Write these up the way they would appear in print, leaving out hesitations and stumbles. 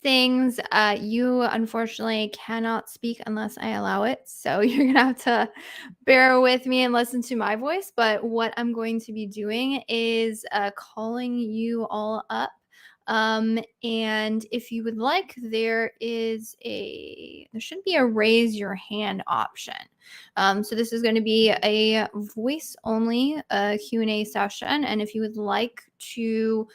things. You unfortunately cannot speak unless I allow it. So you're going to have to bear with me and listen to my voice. But what I'm going to be doing is calling you all up. And if you would like, there should be a raise your hand option. So this is going to be a voice only Q&A session. And if you would like to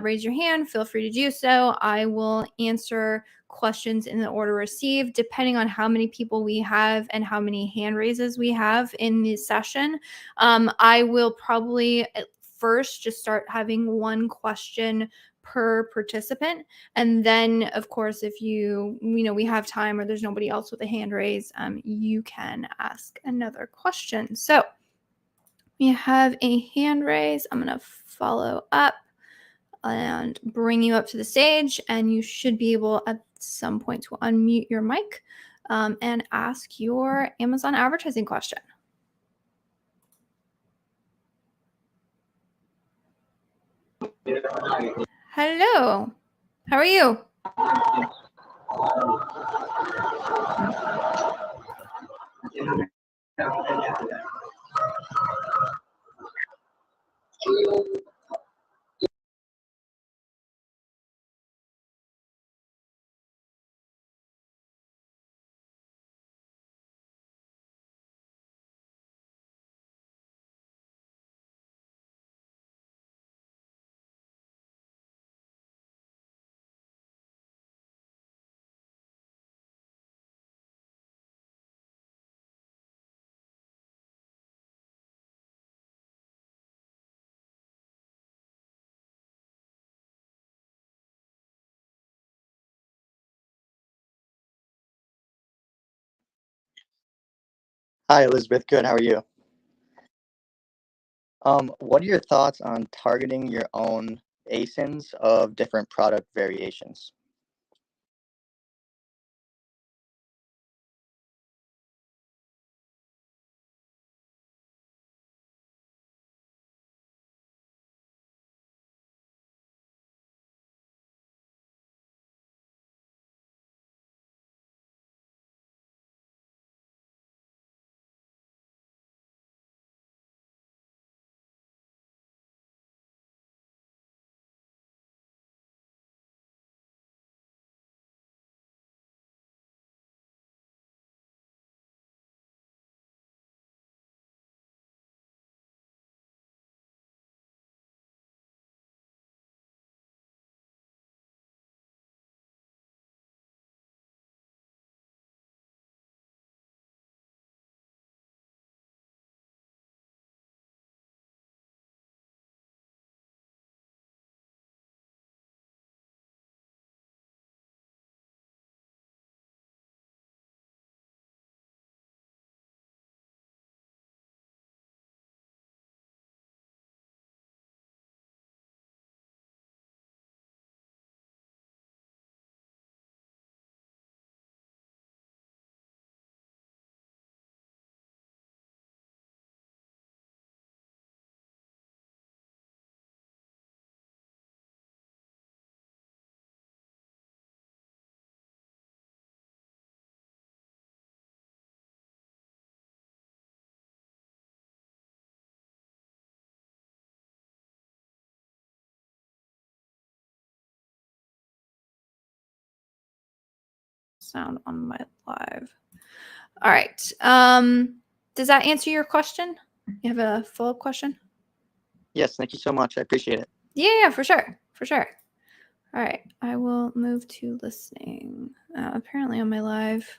raise your hand, feel free to do so. I will answer questions in the order received, depending on how many people we have and how many hand raises we have in the session. I will probably at first just start having one question per participant, and then of course if we have time or there's nobody else with a hand raise, you can ask another question. So we have a hand raise. I'm going to follow up and bring you up to the stage, and you should be able at some point to unmute your mic and ask your Amazon advertising question. Hello, how are you? Hi, Elizabeth. Good. How are you? What are your thoughts on targeting your own ASINs of different product variations? Sound on my live. All right. Does that answer your question? You have a follow-up question? Yes, thank you so much. I appreciate it. Yeah, for sure. All right, I will move to listening. Apparently on my live,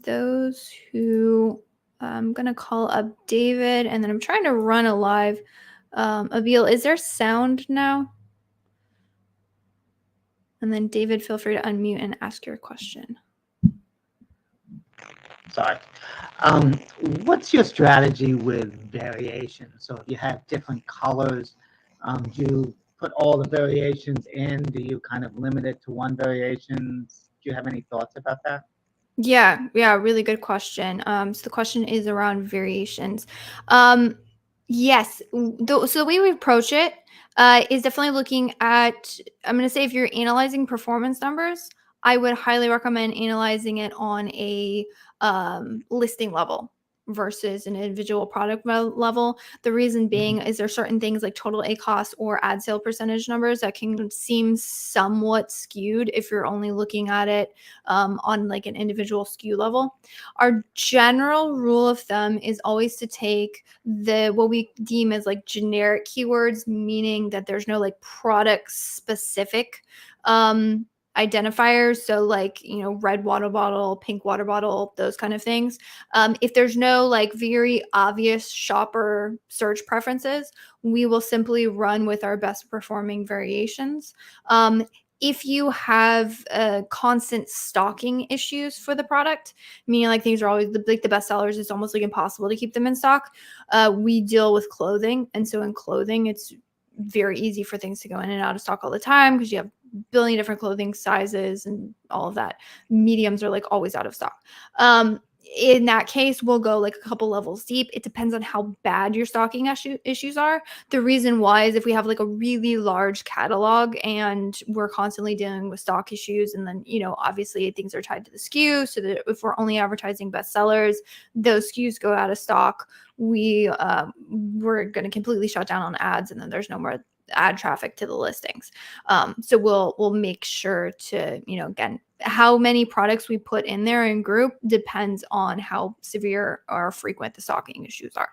those who I'm gonna call up David, and then I'm trying to run a live. Abil, is there sound now? And then David, feel free to unmute and ask your question. Sorry. What's your strategy with variation? So if you have different colors, do you put all the variations in? Do you kind of limit it to one variation? Do you have any thoughts about that? Yeah, really good question. So the question is around variations. Yes. So the way we approach it is definitely looking at, I'm going to say if you're analyzing performance numbers, I would highly recommend analyzing it on a listing level versus an individual product level. The reason being is there certain things like total ACoS or ad sale percentage numbers that can seem somewhat skewed if you're only looking at it on like an individual SKU level. Our general rule of thumb is always to take the what we deem as like generic keywords, meaning that there's no like product specific identifiers. So like, red water bottle, pink water bottle, those kind of things. If there's no like very obvious shopper search preferences, we will simply run with our best performing variations. If you have constant stocking issues for the product, meaning like things are always like the best sellers, it's almost like impossible to keep them in stock. We deal with clothing. And so in clothing, it's very easy for things to go in and out of stock all the time because you have a billion different clothing sizes and all of that. Mediums are like always out of stock. In that case, we'll go like a couple levels deep. It depends on how bad your stocking issues are. The reason why is if we have like a really large catalog and we're constantly dealing with stock issues, and then, obviously things are tied to the SKU. So that if we're only advertising bestsellers, those SKUs go out of stock. We're going to completely shut down on ads, and then there's no more ad traffic to the listings. So we'll make sure to, again, how many products we put in there in group depends on how severe or frequent the stocking issues are.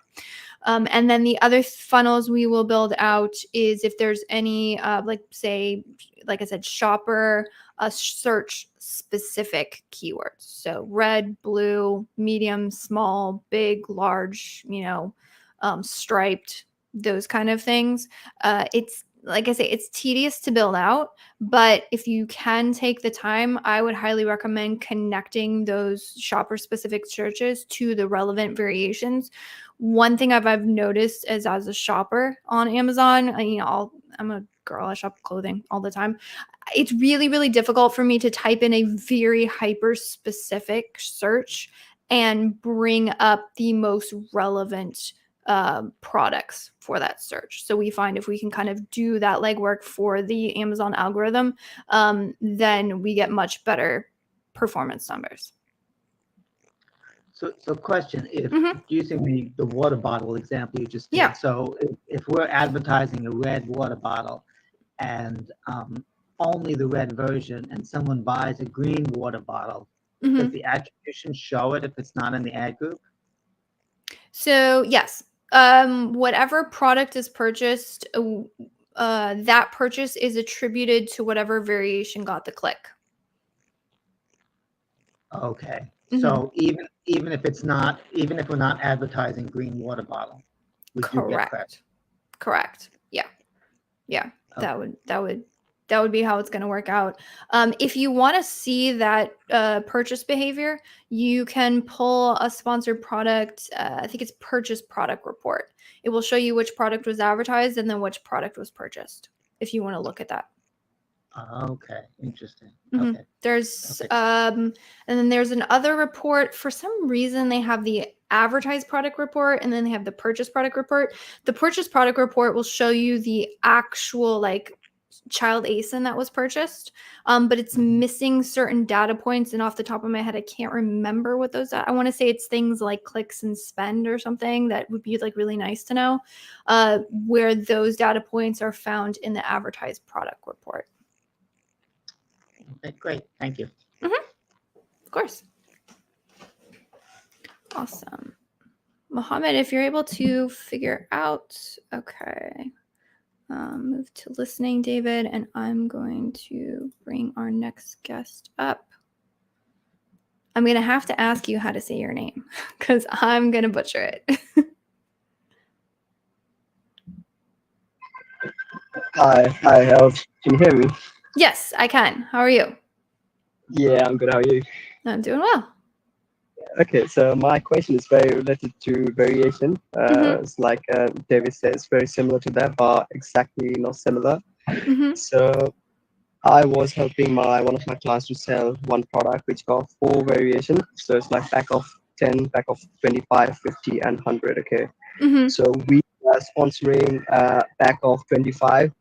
And then the other funnels we will build out is if there's any, like I said, shopper search specific keywords. So red, blue, medium, small, big, large, striped, those kind of things. It's like I say, it's tedious to build out, but if you can take the time, I would highly recommend connecting those shopper specific searches to the relevant variations. One thing I've noticed is as a shopper on Amazon, I'm a girl, I shop clothing all the time. It's really, really difficult for me to type in a very hyper specific search and bring up the most relevant products for that search. So we find if we can kind of do that legwork for the Amazon algorithm, then we get much better performance numbers. So question, if Mhm. using the water bottle example you just did, Yeah. so if we're advertising a red water bottle and only the red version, and someone buys a green water bottle, does Mhm. the attribution show it if it's not in the ad group? So yes, whatever product is purchased, that purchase is attributed to whatever variation got the click. Okay, Mhm. so even if we're not advertising green water bottle, we do get credit. Correct. Yeah. Okay. That would be how it's going to work out. If you want to see that purchase behavior, you can pull a sponsored product. I think it's purchase product report. It will show you which product was advertised and then which product was purchased, if you want to look at that. Okay, interesting. Mhm. Okay. There's Okay. and then there's another report. For some reason, they have the advertised product report and then they have the purchase product report. The purchase product report will show you the actual like child ASIN that was purchased, but it's Mhm. missing certain data points. And off the top of my head, I can't remember what those are. I want to say it's things like clicks and spend or something that would be like really nice to know, where those data points are found in the advertised product report. Okay, great. Thank you. Of course. Awesome. Mohammed, if you're able to figure out, okay. Move to listening, David, and I'm going to bring our next guest up. I'm going to have to ask you how to say your name because I'm going to butcher it. Hi, can you hear me? Yes, I can. How are you? Yeah, I'm good. How are you? I'm doing well. Okay, so my question is very related to variation. It's like David said, it's very similar to that, but exactly not similar. So I was helping one of my clients to sell one product which got 4 variation. So it's like pack of 10, pack of 25, 50, and 100. Okay. So we sponsoring pack of 25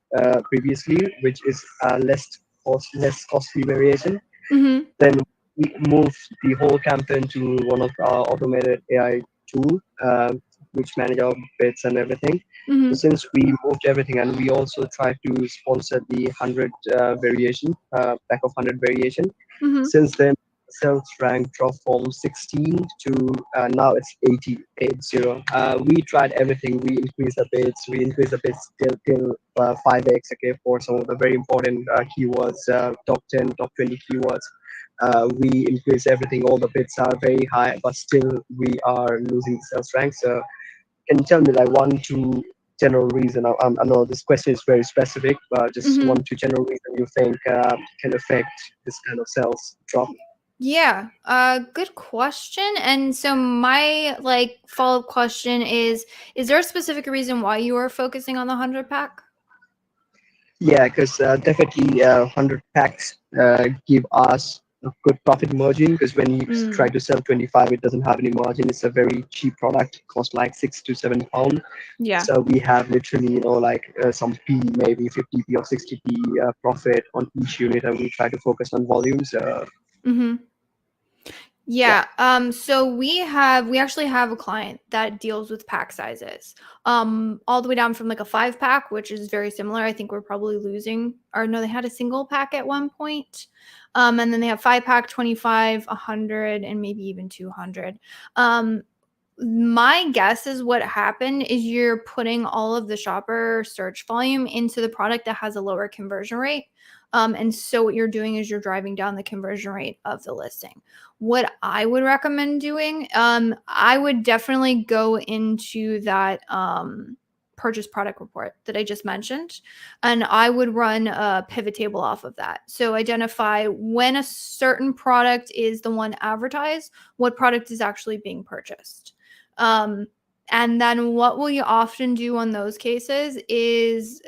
previously, which is less costly variation. Mm-hmm. Then we moved the whole campaign to one of our automated AI tool, which manage our bids and everything. Mm-hmm. So since we moved everything, and we also tried to sponsor the 100 variation, pack of 100 variation. Mm-hmm. Since then, sales rank dropped from 16 to now it's 80. We tried everything. We increased the bids. We increased the bids till 5x. Okay, for some of the very important keywords, top 10, top 20 keywords. We increase everything. All the bids are very high, but still we are losing the sales rank. So can you tell me like one, two general reason? I know this question is very specific, but just Mm-hmm. one, two general reason you think can affect this kind of sales drop. Yeah, good question. And so my like follow-up question is there a specific reason why you are focusing on the 100 pack? Yeah, because definitely 100 packs give us a good profit margin. Because when you try to sell 25, it doesn't have any margin. It's a very cheap product, cost like £6 to £7. Yeah. So we have literally, like some P, maybe 50p or 60p profit on each unit, and we try to focus on volumes. Mm-hmm. Yeah. So we actually have a client that deals with pack sizes. All the way down from like a 5-pack, which is very similar. I think we're probably losing, or no, they had a single pack at one point. And then they have 5-pack, 25, 100, and maybe even 200. My guess is what happened is you're putting all of the shopper search volume into the product that has a lower conversion rate. And so what you're doing is you're driving down the conversion rate of the listing. What I would recommend doing, I would definitely go into that purchase product report that I just mentioned, and I would run a pivot table off of that. So identify when a certain product is the one advertised, what product is actually being purchased. And then what will you often do on those cases is,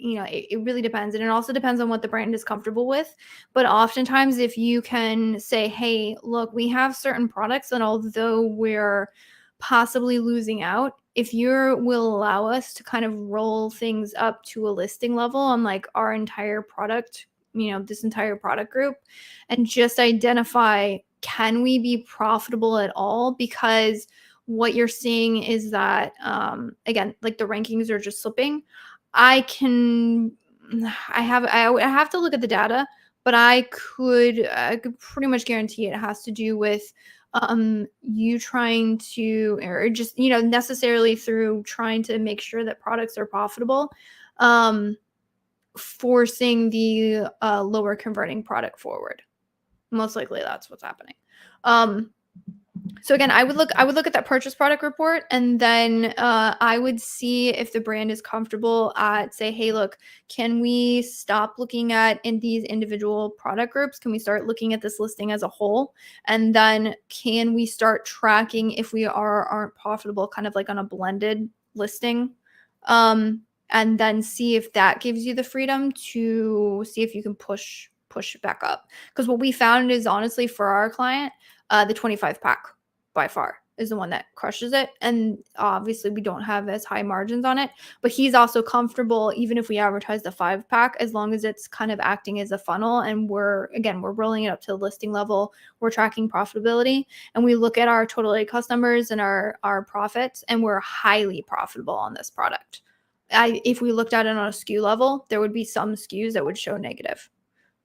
it really depends. And it also depends on what the brand is comfortable with. But oftentimes, if you can say, hey, look, we have certain products that although we're possibly losing out, if you will allow us to kind of roll things up to a listing level on like our entire product, this entire product group, and just identify, can we be profitable at all? Because what you're seeing is that, again, like the rankings are just slipping. I have to look at the data, but I could pretty much guarantee it has to do with you trying to, or just, necessarily through trying to make sure that products are profitable, forcing the lower converting product forward. Most likely that's what's happening. So again, I would look at that purchase product report, and then I would see if the brand is comfortable at, say, hey, look, can we stop looking at in these individual product groups? Can we start looking at this listing as a whole? And then can we start tracking if we aren't profitable, kind of like on a blended listing? And then see if that gives you the freedom to see if you can push it back up. Because what we found is, honestly, for our client, the 25 pack by far is the one that crushes it. And obviously we don't have as high margins on it, but he's also comfortable even if we advertise the 5-pack, as long as it's kind of acting as a funnel. And we're rolling it up to the listing level. We're tracking profitability, and we look at our total ACoS numbers and our profits, and we're highly profitable on this product. If we looked at it on a SKU level, there would be some SKUs that would show negative.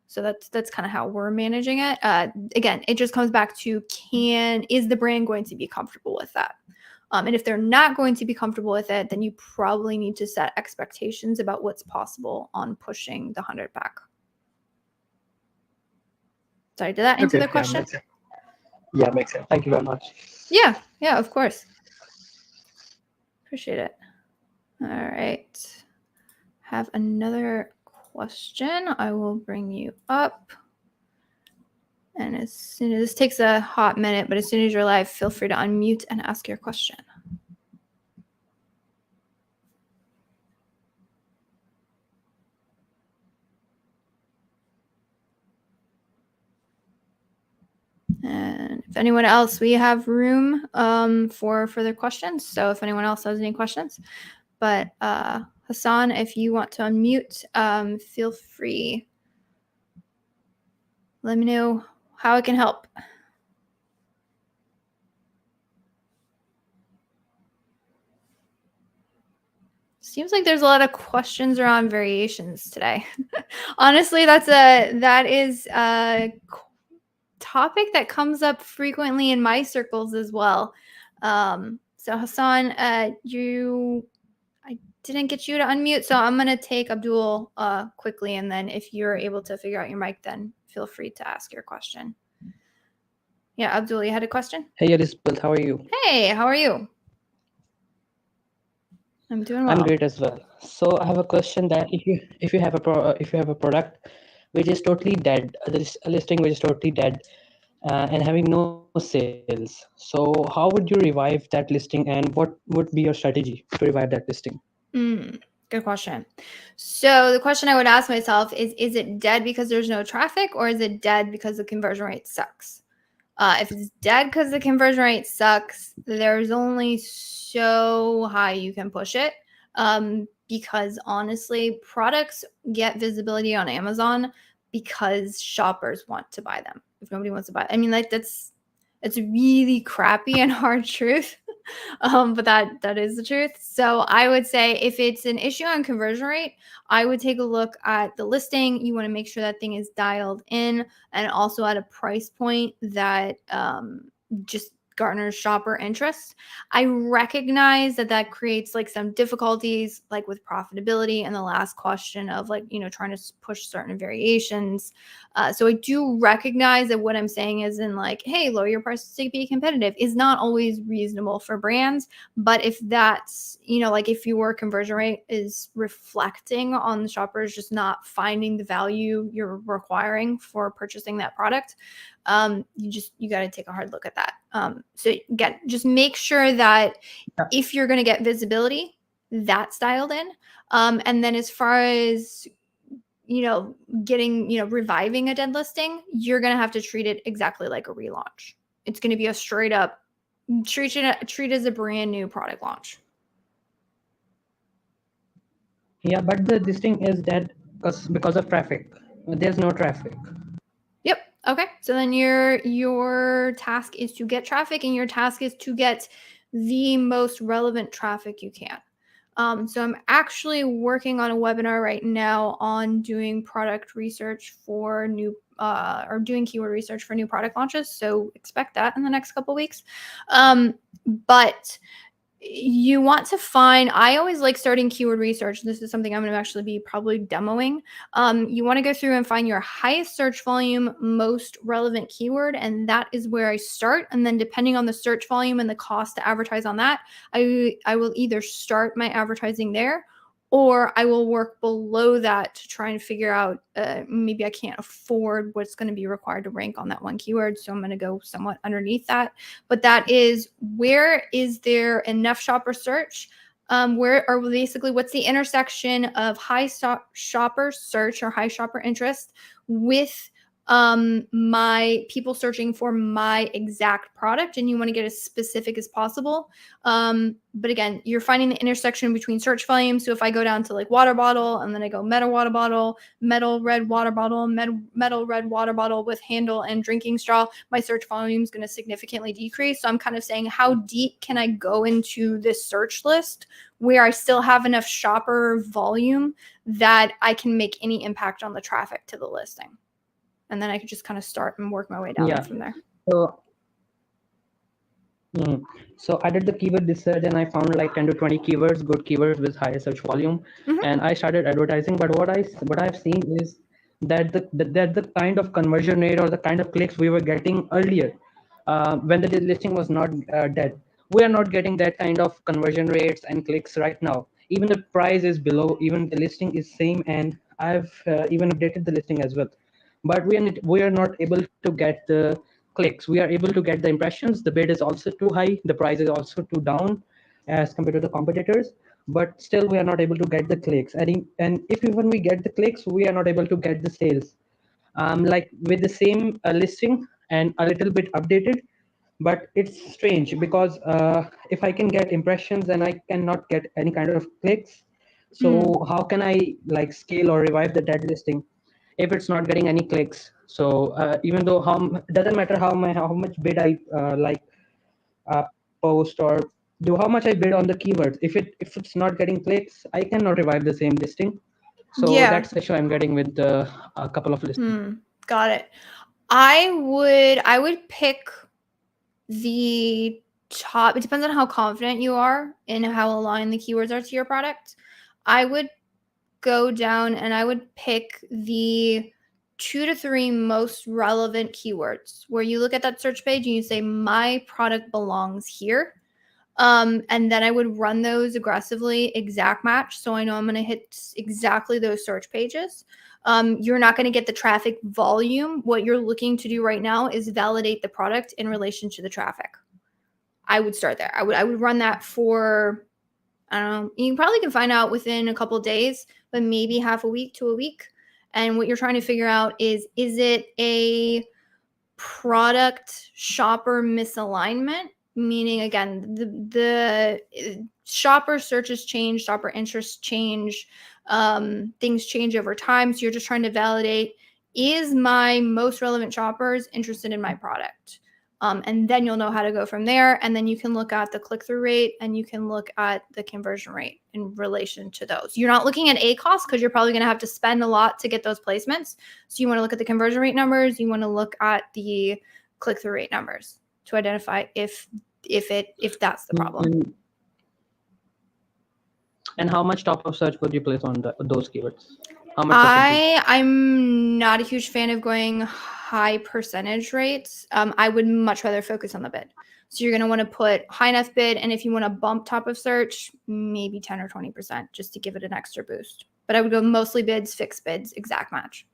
So that's kind of how we're managing it. Again, it just comes back to, is the brand going to be comfortable with that? And if they're not going to be comfortable with it, then you probably need to set expectations about what's possible on pushing the 100-pack. Sorry, did that answer the question? Yeah, makes sense. Thank you very much. Yeah, of course. Appreciate it. All right. Have another question. I will bring you up. And as soon as this takes a hot minute, but as soon as you're live, feel free to unmute and ask your question. And if anyone else, we have room for further questions. So if anyone else has any questions, But Hassan, if you want to unmute, feel free. Let me know how I can help. Seems like there's a lot of questions around variations today. Honestly, that is a topic that comes up frequently in my circles as well. So Hassan, I didn't get you to unmute, so I'm gonna take Abdul quickly, and then if you're able to figure out your mic, then feel free to ask your question. Yeah, Abdul, you had a question? Hey Elizabeth, how are you? Hey, how are you? I'm doing well. I'm great as well. So I have a question that if you have a product which is totally dead, a listing which is totally dead, and having no sales, so how would you revive that listing, and what would be your strategy to revive that listing? Good question. So the question I would ask myself is it dead because there's no traffic, or is it dead because the conversion rate sucks? If it's dead because the conversion rate sucks, there's only so high you can push it. Because honestly, products get visibility on Amazon because shoppers want to buy them. If nobody wants to buy, I mean, like it's a really crappy and hard truth. But that is the truth. So I would say if it's an issue on conversion rate, I would take a look at the listing. You want to make sure that thing is dialed in and also at a price point that just garners shopper interest. I recognize that creates like some difficulties, like with profitability and the last question of like, trying to push certain variations. So I do recognize that what I'm saying is in like, hey, lower your prices to be competitive is not always reasonable for brands. But if that's, like if your conversion rate is reflecting on the shoppers just not finding the value you're requiring for purchasing that product, you got to take a hard look at that. So again, just make sure that if you're going to get visibility, that's dialed in. And then as far as getting, reviving a dead listing, you're going to have to treat it exactly like a relaunch. It's going to be a straight up treat as a brand new product launch. Yeah, but the listing is dead because of traffic. There's no traffic. Yep. Okay. So then your task is to get traffic, and your task is to get the most relevant traffic you can. So I'm actually working on a webinar right now on doing product research for new or doing keyword research for new product launches. So expect that in the next couple weeks. But you want to find, I always like starting keyword research. This is something I'm going to actually be probably demoing. You want to go through and find your highest search volume, most relevant keyword, and that is where I start. And then depending on the search volume and the cost to advertise on that, I will either start my advertising there, or I will work below that to try and figure out maybe I can't afford what's going to be required to rank on that one keyword. So I'm going to go somewhat underneath that. But that is, where is there enough shopper search? What's the intersection of high shopper search or high shopper interest with my people searching for my exact product, and you want to get as specific as possible. But again, you're finding the intersection between search volume. So if I go down to like water bottle, and then I go metal water bottle, metal red water bottle, metal red water bottle with handle and drinking straw, my search volume is going to significantly decrease. So I'm kind of saying, how deep can I go into this search list where I still have enough shopper volume that I can make any impact on the traffic to the listing? And then I could just kind of start and work my way down from there. So I did the keyword research, and I found like 10 to 20 keywords, good keywords with high search volume, and I started advertising. But what I've seen is that the kind of conversion rate or the kind of clicks we were getting earlier, when the listing was not dead, we are not getting that kind of conversion rates and clicks right now. Even the price is below, even the listing is same, and I've even updated the listing as well. But we are not able to get the clicks. We are able to get the impressions. The bid is also too high. The price is also too down as compared to the competitors. But still, we are not able to get the clicks. And if even we get the clicks, we are not able to get the sales. Like with the same listing and a little bit updated, But it's strange because if I can get impressions, then I cannot get any kind of clicks. So how can I like scale or revive the dead listing if it's not getting any clicks? So even though doesn't matter how much bid I uh, post or do how much I bid on the keywords. If it's not getting clicks, I cannot revive the same listing. So Yeah. that's the issue I'm getting with a couple of listings. Got it. I would pick the top. It depends on how confident you are and how aligned the keywords are to your product. I would go down and I would pick the 2 to 3 most relevant keywords where you look at that search page and you say my product belongs here. And then I would run those aggressively, exact match. So I know I'm going to hit exactly those search pages. You're not going to get the traffic volume. What you're looking to do right now is validate the product in relation to the traffic. I would start there. I would run that for, I don't know, you probably can find out within a couple of days, but maybe half a week to a week. And what you're trying to figure out is it a product shopper misalignment? Meaning, again, the shopper searches change, shopper interests change, things change over time. So you're just trying to validate, is my most relevant shoppers interested in my product? And then you'll know how to go from there. And then you can look at the click-through rate and you can look at the conversion rate in relation to those. You're not looking at ACoS because you're probably going to have to spend a lot to get those placements. So you want to look at the conversion rate numbers. You want to look at the click-through rate numbers to identify if that's the problem. And how much top of search would you place on those keywords? How much percentage? I'm not a huge fan of going high percentage rates. I would much rather focus on the bid. So you're going to want to put high enough bid, and if you want to bump top of search, maybe 10 or 20% just to give it an extra boost. But I would go mostly bids, fixed bids, exact match.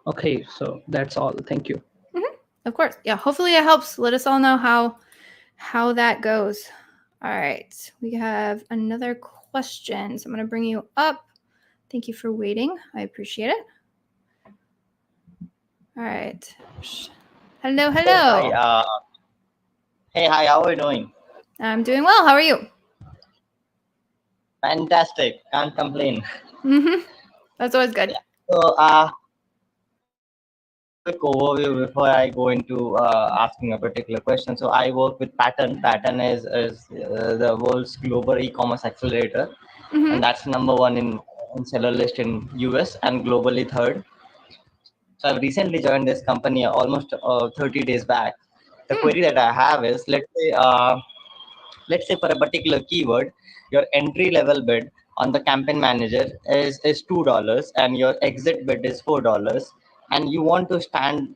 Okay, so that's all. Thank you. Of course. Yeah, hopefully it helps. Let us all know how that goes. All right. We have another question. So I'm going to bring you up. Thank you for waiting. I appreciate it. All right. Hello. Hey, hi, how are you doing? I'm doing well. How are you? Fantastic. Can't complain. That's always good. So, quick overview before I go into asking a particular question. So, I work with Pattern. Pattern is the world's global e-commerce accelerator, and that's #1 in seller list in US and globally third. So, I've recently joined this company almost 30 days back. The query that I have is, let's say for a particular keyword, your entry level bid on the campaign manager is $2 and your exit bid is $4, and you want to stand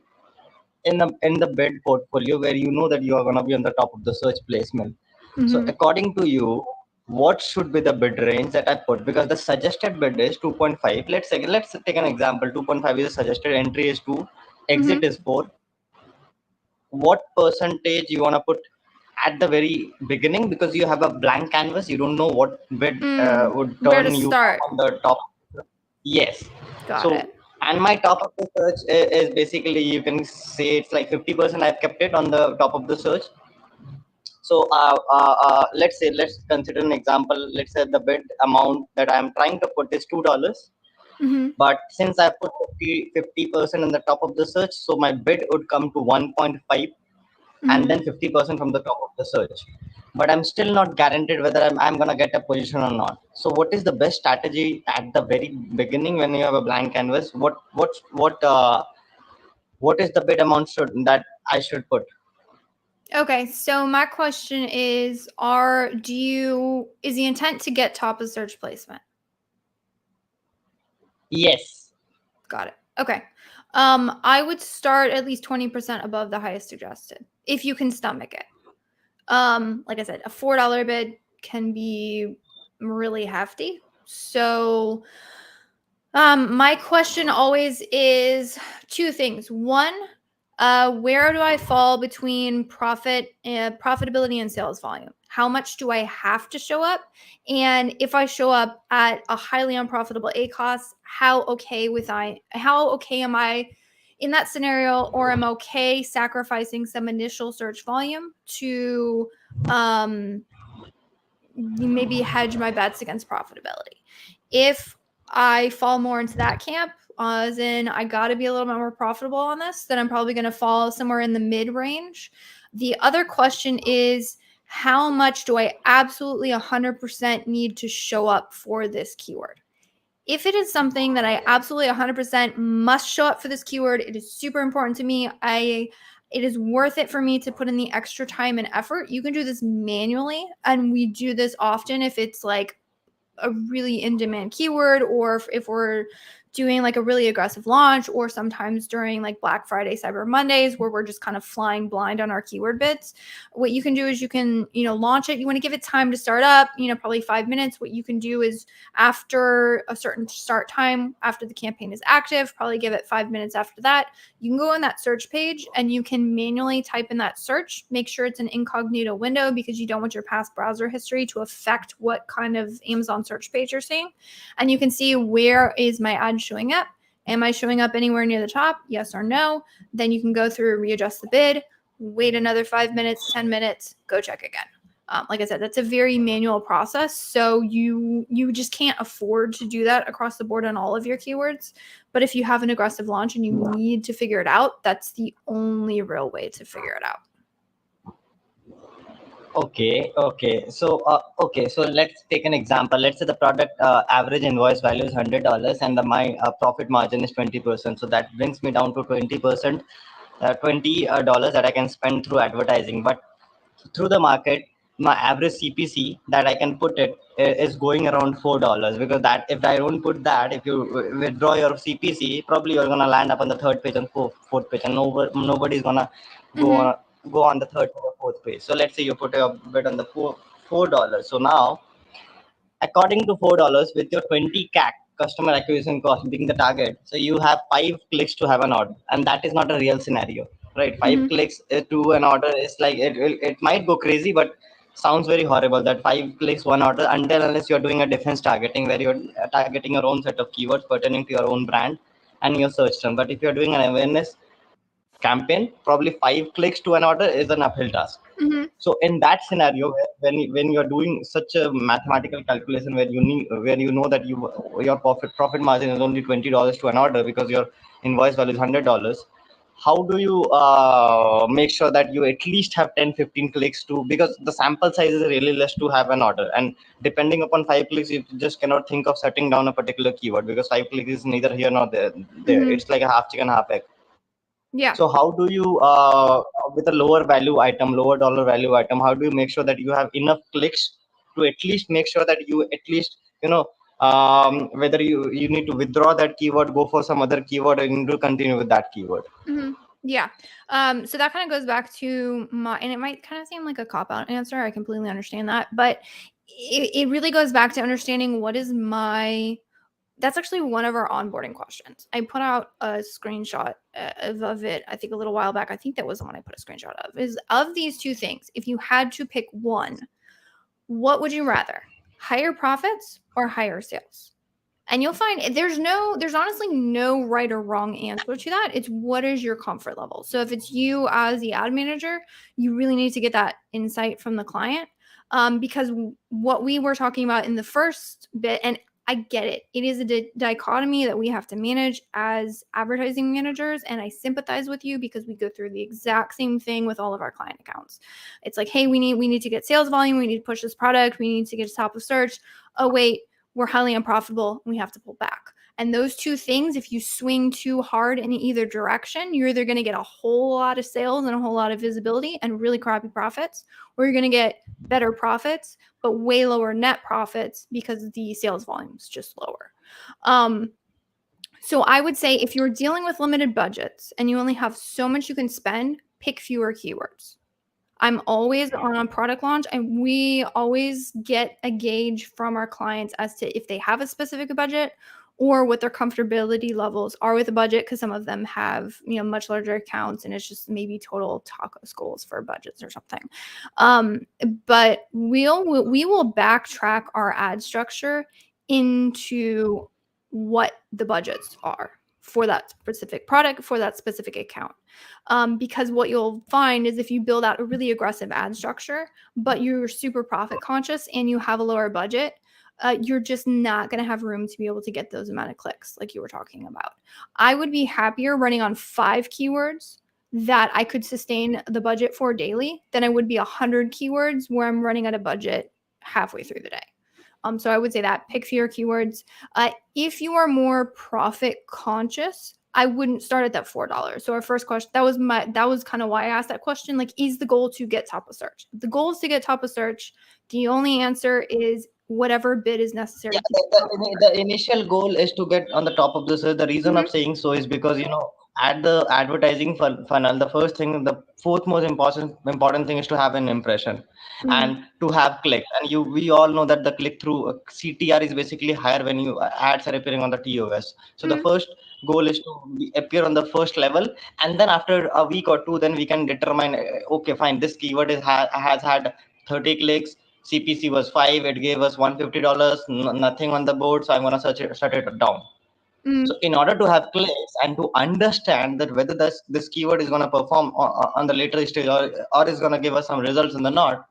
in the bid portfolio where you know that you are going to be on the top of the search placement. So according to you, what should be the bid range that I put? Because the suggested bid is 2.5. Let's take an example. 2.5 is the suggested, entry is 2, exit is 4. What percentage you want to put at the very beginning, because you have a blank canvas, you don't know what bid would turn you on the top. Yes. Got it. And my top of the search is basically, you can say it's like 50%. I've kept it on the top of the search. So let's consider an example. Let's say the bid amount that I'm trying to put is $2. But since I put 50% on the top of the search, so my bid would come to 1.5. And then 50% from the top of the search. But I'm still not guaranteed whether I'm going to get a position or not. So what is the best strategy at the very beginning when you have a blank canvas? What is the bid amount that I should put? Okay, so my question is, is the intent to get top of search placement? Yes. Got it. Okay. I would start at least 20% above the highest suggested if you can stomach it. Like I said, a $4 bid can be really hefty. So my question always is 2 things. One, where do I fall between profitability and sales volume? How much do I have to show up? And if I show up at a highly unprofitable ACoS, how okay am I in that scenario, or I'm okay sacrificing some initial search volume to maybe hedge my bets against profitability. If I fall more into that camp, as in I got to be a little bit more profitable on this, then I'm probably going to fall somewhere in the mid range. The other question is, how much do I absolutely 100% need to show up for this keyword? If it is something that I absolutely 100% must show up for this keyword, it is super important to me. It is worth it for me to put in the extra time and effort. You can do this manually, and we do this often if it's like a really in-demand keyword, or if we're doing like a really aggressive launch, or sometimes during like Black Friday, Cyber Mondays, where we're just kind of flying blind on our keyword bids. What you can do is you can, launch it. You want to give it time to start up, probably 5 minutes. What you can do is after a certain start time, after the campaign is active, probably give it 5 minutes after that. You can go on that search page and you can manually type in that search. Make sure it's an incognito window, because you don't want your past browser history to affect what kind of Amazon search page you're seeing. And you can see, where is my ad showing up? Am I showing up anywhere near the top? Yes or no? Then you can go through, readjust the bid, wait another 5 minutes, 10 minutes, go check again. Like I said, that's a very manual process. So you just can't afford to do that across the board on all of your keywords. But if you have an aggressive launch and you need to figure it out, that's the only real way to figure it out. Okay. So let's take an example. Let's say the product average invoice value is $100, and my profit margin is 20%. So that brings me down to 20%, $20 that I can spend through advertising. But through the market, my average CPC that I can put it is going around $4, because that, if I don't put that, if you withdraw your CPC, probably you're gonna land up on the third page and fourth page, and nobody's gonna go on the third or fourth page. So let's say you put a bid on the $4. So now, according to $4, with your 20 CAC, customer acquisition cost, being the target, so you have 5 clicks to have an order, and that is not a real scenario, right? 5 clicks to an order is like, it might go crazy, but sounds very horrible that 5 clicks, 1 order, unless you're doing a defense targeting, where you're targeting your own set of keywords pertaining to your own brand and your search term. But if you're doing an awareness campaign, probably 5 clicks to an order is an uphill task. So in that scenario, when you're doing such a mathematical calculation, where you know that your profit margin is only $20 to an order, because your invoice value is $100, how do you make sure that you at least have 10-15 clicks to, because the sample size is really less to have an order, and depending upon 5 clicks, you just cannot think of shutting down a particular keyword, because 5 clicks is neither here nor there. It's like a half chicken, half egg. Yeah. So how do you, with a lower dollar value item, how do you make sure that you have enough clicks to at least make sure that you at least, whether you need to withdraw that keyword, go for some other keyword, and to continue with that keyword? Yeah. So that kind of goes back to and it might kind of seem like a cop-out answer. I completely understand that. But it really goes back to understanding that's actually one of our onboarding questions. I put out a screenshot of it, I think a little while back. I think that was the one I put a screenshot of. Is, of these two things, if you had to pick one, what would you rather? Higher profits or higher sales? And you'll find there's honestly no right or wrong answer to that. It's, what is your comfort level? So if it's you as the ad manager, you really need to get that insight from the client. Because what we were talking about in the first bit, and I get it, it is a dichotomy that we have to manage as advertising managers. And I sympathize with you, because we go through the exact same thing with all of our client accounts. It's like, hey, we need to get sales volume. We need to push this product. We need to get to top of search. Oh, wait, we're highly unprofitable. We have to pull back. And those two things, if you swing too hard in either direction, you're either going to get a whole lot of sales and a whole lot of visibility and really crappy profits, or you're going to get better profits, but way lower net profits, because the sales volume is just lower. So I would say, if you're dealing with limited budgets and you only have so much you can spend, pick fewer keywords. I'm always on a product launch, and we always get a gauge from our clients as to if they have a specific budget, or what their comfortability levels are with the budget, because some of them have, much larger accounts, and it's just maybe total taco skulls for budgets or something. But we will backtrack our ad structure into what the budgets are for that specific product, for that specific account. Because what you'll find is if you build out a really aggressive ad structure, but you're super profit conscious and you have a lower budget, you're just not going to have room to be able to get those amount of clicks like you were talking about. I would be happier running on 5 keywords that I could sustain the budget for daily than I would be 100 keywords where I'm running at a budget halfway through the day. So I would say that pick fewer keywords. If you are more profit conscious, I wouldn't start at that $4. So our first question, that was kind of why I asked that question. Like, is the goal to get top of search? If the goal is to get top of search, the only answer is whatever bid is necessary. Yeah, the initial goal is to get on the top of the search. The reason of saying so is because, at the advertising funnel, the first thing, the fourth most important thing is to have an impression and to have clicks. And we all know that the click-through CTR is basically higher when you ads are appearing on the TOS. So the first goal is to appear on the first level, and then after a week or two, then we can determine, okay, fine, this keyword has had 30 clicks. CPC was 5. It gave us $150. Nothing on the board, so I'm gonna shut it down. So in order to have clicks and to understand that whether this keyword is gonna perform on the later stage or is gonna give us some results in the not,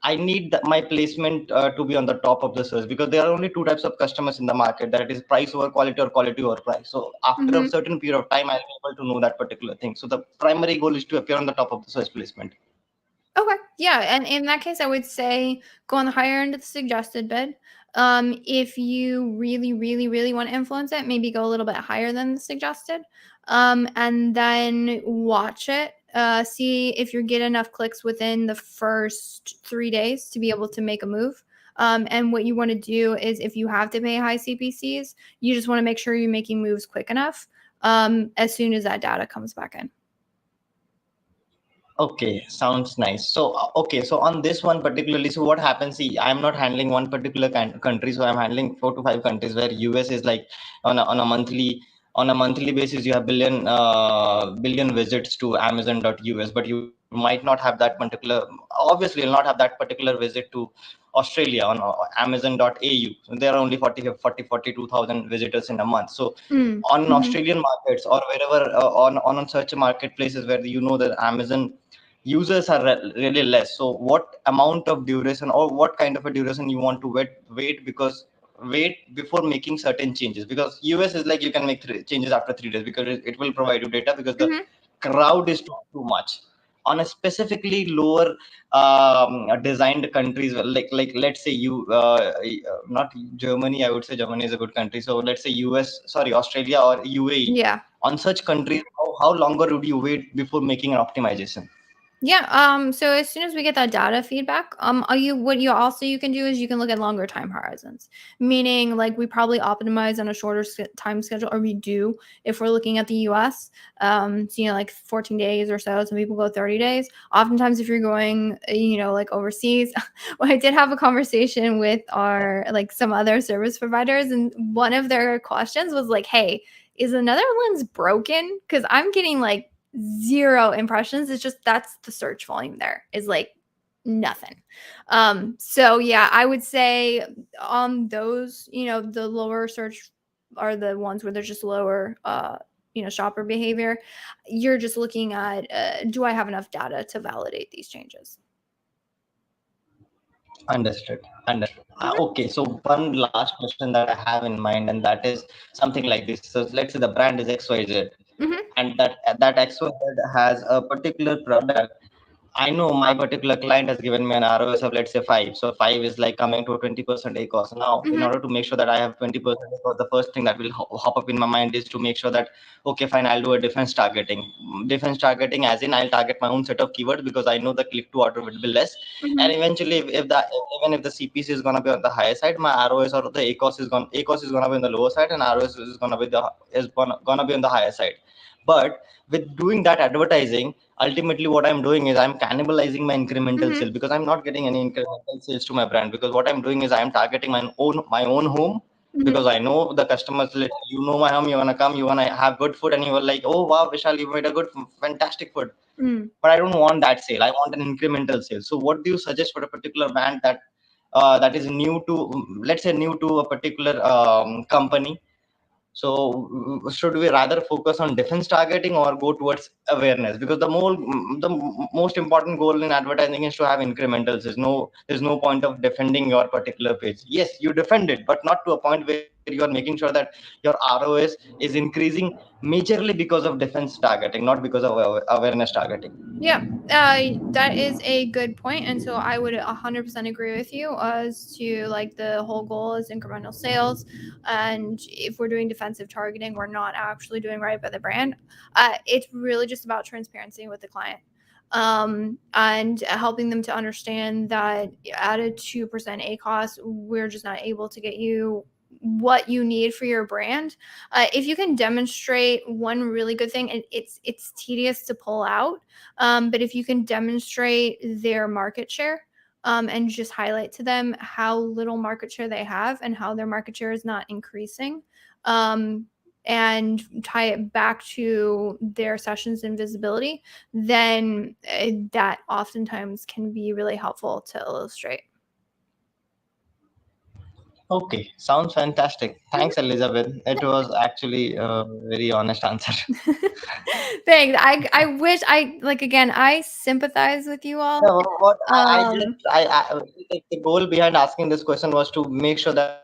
I need my placement to be on the top of the search, because there are only 2 types of customers in the market. That is price over quality or quality over price. So after a certain period of time, I'll be able to know that particular thing. So the primary goal is to appear on the top of the search placement. Okay. Yeah. And in that case, I would say go on the higher end of the suggested bid. If you really, really, really want to influence it, maybe go a little bit higher than the suggested. And then watch it. See if you get enough clicks within the first 3 days to be able to make a move. And what you want to do is, if you have to pay high CPCs, you just want to make sure you're making moves quick enough as soon as that data comes back in. Okay, sounds nice. So, so on this one particularly, so what happens? See, I'm not handling one particular country, so I'm handling 4 to 5 countries, where US is like on a monthly basis, you have billion visits to Amazon.us, but you might not have that particular. Obviously, you'll not have that particular visit to Australia on Amazon.au. So there are only 42,000 visitors in a month. So on Australian markets or wherever on such marketplaces where that Amazon users are really less. So what amount of duration or what kind of a duration you want to wait before making certain changes? Because US is like you can make changes after 3 days, because it will provide you data, because the crowd is too much. On a specifically lower designed countries, like let's say not Germany, I would say Germany is a good country. So let's say Australia or UAE. Yeah. On such countries, how longer would you wait before making an optimization? Yeah. So as soon as we get that data feedback, what you can do is you can look at longer time horizons, meaning like we probably optimize on a shorter time schedule, or we do if we're looking at the US. So like 14 days or so. Some people go 30 days. Oftentimes, if you're going, like overseas, well, I did have a conversation with some other service providers, and one of their questions was like, "Hey, is the Netherlands broken? Because I'm getting like 0 impressions. It's just that's the search volume there is like nothing." So yeah, I would say on those, the lower search are the ones where there's just lower shopper behavior. You're just looking at do I have enough data to validate these changes? Understood. Okay, so one last question that I have in mind, and that is something like this. So let's say the brand is XYZ, and that XYZ has a particular product. I know my particular client has given me an ROS of, let's say, 5. So 5 is like coming to 20% ACOS. Now, in order to make sure that I have 20% ACOS, the first thing that will hop up in my mind is to make sure that, okay, fine, I'll do a difference targeting. Difference targeting as in I'll target my own set of keywords, because I know the click to order will be less. And eventually, even if the CPC is going to be on the higher side, my ROS or the ACOS is going to be on the lower side, and ROS is going to be on the higher side. But with doing that advertising, ultimately what I'm doing is I'm cannibalizing my incremental sales, because I'm not getting any incremental sales to my brand, because what I'm doing is I'm targeting my own home, because I know the customers, my home, you want to come, you want to have good food, and you are like, oh wow, Vishal, you made a fantastic food. But I don't want that sale. I want an incremental sale. So what do you suggest for a particular brand that is new to a particular company? So should we rather focus on defense targeting or go towards awareness? Because the most important goal in advertising is to have incrementals. There's no point of defending your particular page. Yes, you defend it, but not to a point where you are making sure that your ROS is increasing majorly because of defense targeting, not because of awareness targeting. Yeah, that is a good point, and so I would 100% agree with you as to like the whole goal is incremental sales, and if we're doing defensive targeting, we're not actually doing right by the brand. It's really just about transparency with the client, and helping them to understand that at a 2% ACOS, we're just not able to get you what you need for your brand. If you can demonstrate one really good thing, and it's tedious to pull out, but if you can demonstrate their market share, and just highlight to them how little market share they have and how their market share is not increasing, and tie it back to their sessions and visibility, then that oftentimes can be really helpful to illustrate. Okay, sounds fantastic. Thanks, Elizabeth. It was actually a very honest answer. Thanks. I wish I sympathize with you all. No, what the goal behind asking this question was to make sure that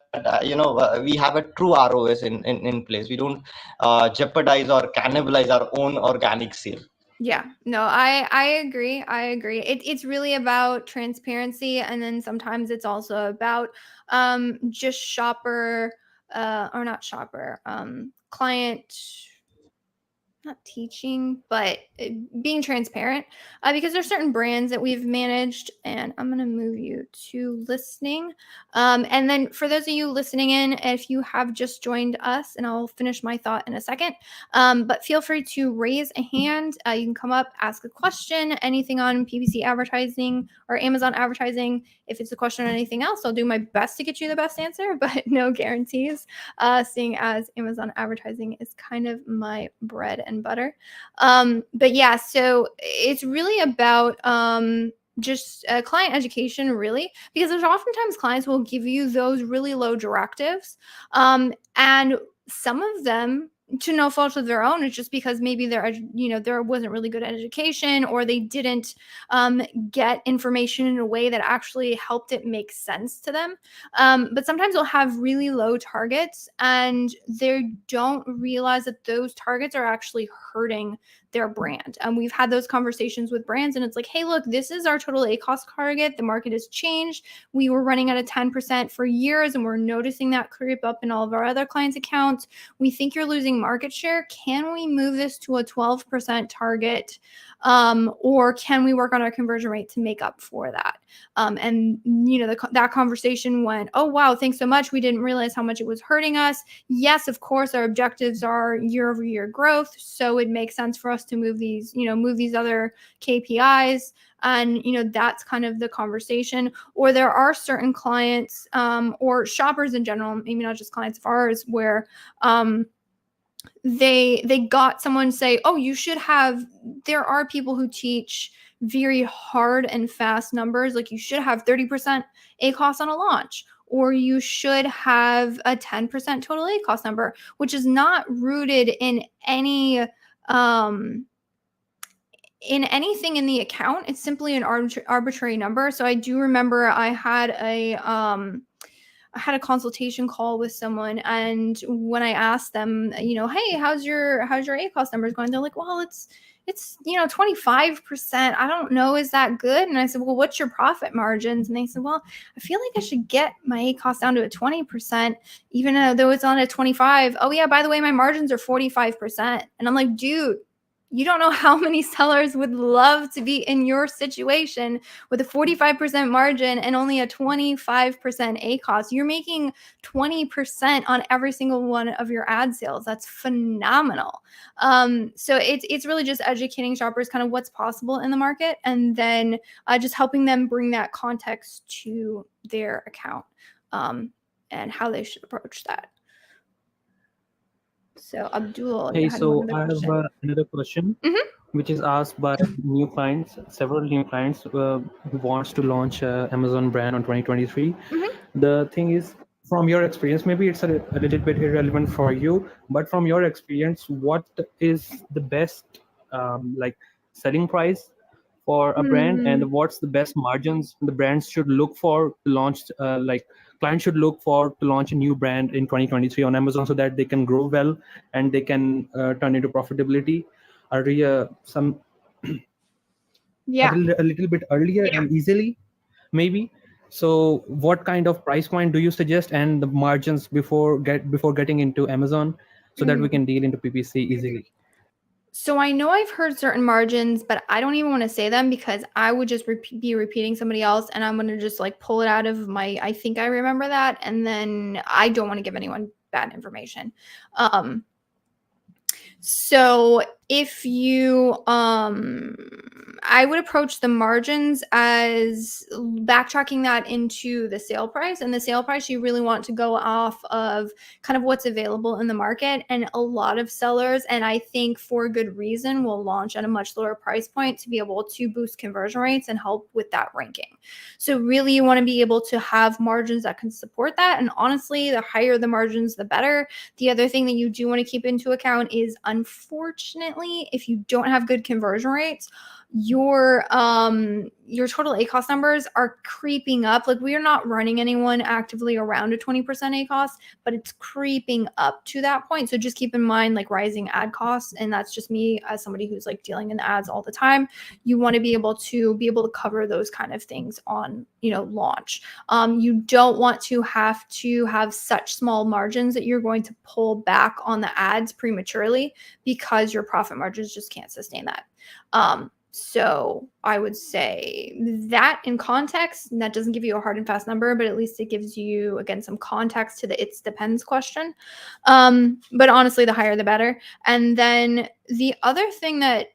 we have a true ROS in place. We don't jeopardize or cannibalize our own organic sale. Yeah, no, I agree. It's really about transparency, and then sometimes it's also about just shopper or not shopper, client, not teaching, but being transparent, because there's certain brands that we've managed, and I'm going to move you to listening. And then for those of you listening in, if you have just joined us, and I'll finish my thought in a second, but feel free to raise a hand. You can come up, ask a question, anything on PPC advertising or Amazon advertising. If it's a question on anything else, I'll do my best to get you the best answer, but no guarantees, seeing as Amazon advertising is kind of my bread and butter. But yeah, so it's really about just client education, really, because there's oftentimes clients will give you those really low directives, and some of them, to no fault of their own, it's just because maybe there wasn't really good education, or they didn't get information in a way that actually helped it make sense to them. But sometimes they'll have really low targets, and they don't realize that those targets are actually hurting their brand. We've had those conversations with brands, and it's like, hey, look, this is our total ACOS target. The market has changed. We were running at a 10% for years, and we're noticing that creep up in all of our other clients' accounts. We think you're losing market share. Can we move this to a 12% target? Or can we work on our conversion rate to make up for that? And that conversation went, oh, wow, thanks so much. We didn't realize how much it was hurting us. Yes, of course, our objectives are year-over-year growth. So it makes sense for us to move these other KPIs. And, that's kind of the conversation. Or there are certain clients, or shoppers in general, maybe not just clients of ours, where they got someone say, oh, there are people who teach very hard and fast numbers, like you should have 30% ACOS on a launch, or you should have a 10% total ACOS number, which is not rooted in anything in the account. It's simply an arbitrary number. So I do remember I had a consultation call with someone, and when I asked them, hey, how's your ACOS numbers going? They're like, well, it's 25%. I don't know, is that good? And I said, well, what's your profit margins? And they said, well, I feel like I should get my ACOS down to a 20%, even though it's on a 25. Oh yeah, by the way, my margins are 45%. And I'm like, dude, you don't know how many sellers would love to be in your situation with a 45% margin and only a 25% ACOS. You're making 20% on every single one of your ad sales. That's phenomenal. So it's really just educating shoppers kind of what's possible in the market, and then just helping them bring that context to their account, and how they should approach that. So Abdul, Hey, you had so one I other have question. another question, which is asked by several new clients who wants to launch Amazon brand on 2023. The thing is, from your experience, maybe it's a little bit irrelevant for you, but from your experience, what is the best like selling price for a brand, and what's the best margins the brands should look for to launch, like clients should look for to launch a new brand in 2023 on Amazon, so that they can grow well and they can turn into profitability some Yeah. a little bit earlier and easily, maybe. So what kind of price point do you suggest, and the margins before getting into Amazon, so that we can deal into PPC easily? So I know I've heard certain margins, but I don't even want to say them because I would just be repeating somebody else, and I'm going to just like pull it out of my, I think I remember that. And then I don't want to give anyone bad information. So if you, I would approach the margins as backtracking that into the sale price, and the sale price you really want to go off of kind of what's available in the market. And a lot of sellers, and I think for good reason, will launch at a much lower price point to be able to boost conversion rates and help with that ranking. So really you want to be able to have margins that can support that. And honestly, the higher the margins, the better. The other thing that you do want to keep into account is, unfortunately, if you don't have good conversion rates, your total ACoS numbers are creeping up. Like, we are not running anyone actively around a 20% ACoS, but it's creeping up to that point. So just keep in mind, like, rising ad costs, and that's just me as somebody who's like dealing in ads all the time. You want to be able to cover those kind of things on, launch. You don't want to have such small margins that you're going to pull back on the ads prematurely, because your profit margins just can't sustain that. So I would say that in context, that doesn't give you a hard and fast number, but at least it gives you, again, some context to the "it's depends" question. But honestly, the higher the better. And then the other thing that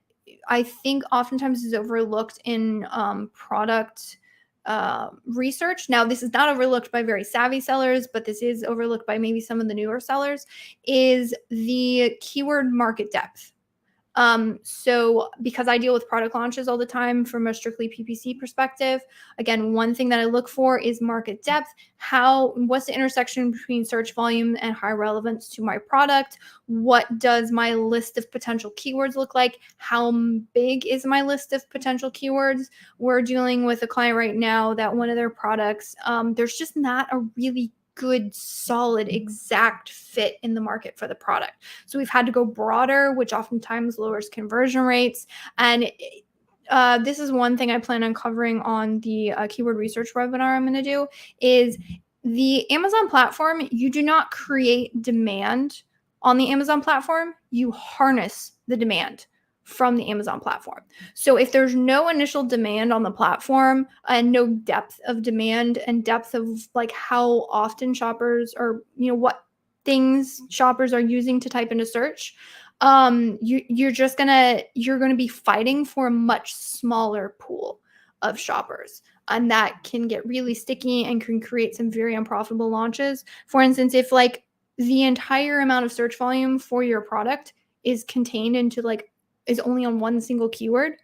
I think oftentimes is overlooked in product research. Now, this is not overlooked by very savvy sellers, but this is overlooked by maybe some of the newer sellers, is the keyword market depth. So because I deal with product launches all the time from a strictly PPC perspective, again, one thing that I look for is market depth. What's the intersection between search volume and high relevance to my product? What does my list of potential keywords look like? How big is my list of potential keywords? We're dealing with a client right now that one of their products, there's just not a really good, solid, exact fit in the market for the product. So we've had to go broader, which oftentimes lowers conversion rates. And this is one thing I plan on covering on the keyword research webinar I'm going to do, is the Amazon platform. You do not create demand on the Amazon platform. You harness the demand from the Amazon platform. So if there's no initial demand on the platform and no depth of demand and depth of like how often shoppers, or what things shoppers are using to type into search, you're gonna be fighting for a much smaller pool of shoppers, and that can get really sticky and can create some very unprofitable launches. For instance, if like the entire amount of search volume for your product is contained into is only on one single keyword,